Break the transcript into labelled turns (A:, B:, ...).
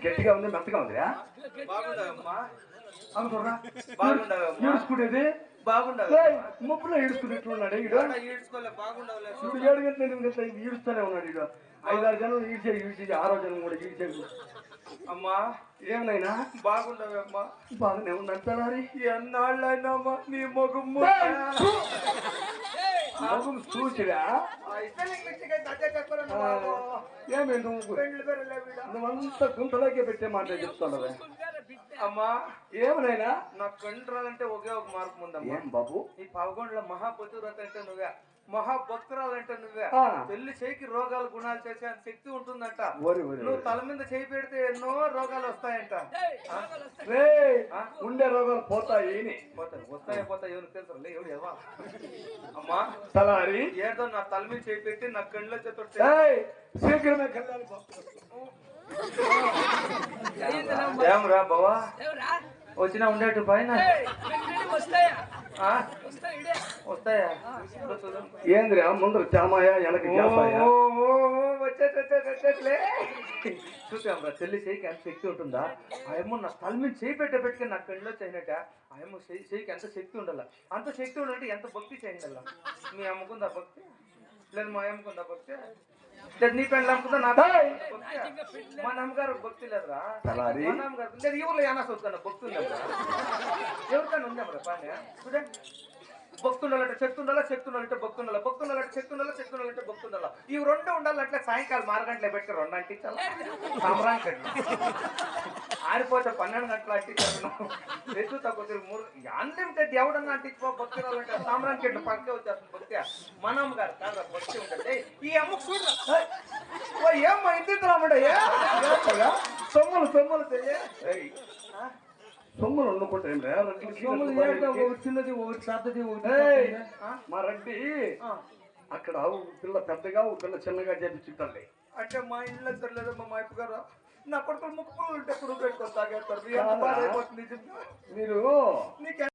A: గట్టిగా ఉంది మెత్తగా ఉందిరా ఈడ్చుకునేది
B: బాగుండదు
A: ముప్పులో ఈడ్చుకునేట్లున్నాడు ఇప్పుడు 7 గంటల 8 గంటల ఈడుస్తూనే ఉన్నాడు ఈడు 5-6 జనం ఈడ్చేది 6వ జనం కూడా ఈడ్చేది.
B: అమ్మా
A: ఏమనైనా
B: బాగుండవమ్మా
A: బాగానే ఉన్నాడు
B: ఎన్నాళ్ళైనా నీ మొగం
A: మొగం చూసిరా ఏమే నువ్వంతా గుంటలోకే పెట్టే మాట చెప్తాడవే.
B: అమ్మా
A: ఏమనైనా
B: నా కండ్రాలంటే ఒకే ఒక మార్పు ఉందమ్మా.
A: ఏం బాబు
B: ఈ పవగొండల మహాపతివ్రత అంటే నువ్వే, మహాభక్తురాలంటే నువ్వే. పెళ్లి చేయికి రోగాలు గుణాలు చేసే శక్తి ఉంటుందంట. నువ్వు తల మీద చేయి పెడితే ఎన్నో రోగాలు వస్తాయంట.
A: ఉండే రోగాలు పోతాయి
B: వస్తాయి ఎవరు తెలుసు ఎవరు ఎవ అమ్మా
A: తలారి
B: ఏదో నా తల మీద చేయి పెట్టి నా కళ్ళలో చేతొట్టి
A: శీఘ్రమే కళ్యాణి
B: ఏమరా బావా వచ్చినా ఉండేటు పైన వస్తాయా
A: ఏంద్రా ముందర చామాయా వెనక
B: వచ్చేట్లే చూసామరా తెల్లి చేయికి ఎంత శక్తి ఉంటుందా. ఆయమ్మ నా తల మీద చేయి పెట్టుకుని నా కళ్ళలో చేయనట. ఆయమ్మ చేయికి ఎంత శక్తి ఉండాల, అంత శక్తి ఉండాలంటే ఎంత భక్తి చేయాల. మీ అమ్మకుందా భక్తి లేదు, మా అమ్మకుందా భక్తి లేదు, నీ పెళ్ళి అమ్ముకుందా నా మా నమ్మగారు భక్తి లేదురా. మా నమ్మగారు లేదు, ఎవరు ఏనా చూస్తాను భక్తి ఉందా ఎవరికైనా ఉందామరా పని చూడండి. భక్తుండాలంటే శక్తి ఉండాలా, శక్తి ఉండాలంటే భక్తి ఉండాలి, భక్తి ఉండాలంటే శక్తి ఉండాలా, శక్తి ఉండాలంటే భక్తి ఉండాలా. ఇవి 2 ఉండాలంటే సాయంకాలం 6 గంటలు పెట్టి 2 అంటించాలి సాంబ్రానికి ఆరిపోతే 12 గంటలు అంటించాను. ఎక్కువ తగ్గుతుంది 3 అన్లిమిటెడ్ ఎవడన్నా అంటించుకో. భక్తి రావాలంటే సాంబ్రానికి ఎట్లా పక్కే వచ్చేస్తుంది భక్తి. మన అమ్మగారు కాదు భక్తి ఉంటుంది. ఈ అమ్మ చూడ ఏమ్మా ఇంటి రామంటే సొమ్ములు తెలియ
A: సొమ్ములు వండుకుంటాయి
B: చిన్నది ఒకటి పెద్దది
A: మా రెడ్డి అక్కడ పిల్ల పెద్దగా పిల్ల చిన్నగా చేపించుంటండి.
B: అంటే మా ఇల్లు అంతలేదమ్మా మా అప్పు గారు నా కొడుకులు ముక్కులు ఉంటే పురుగు పెట్టుకొని తాగేస్తారు.
A: మీరు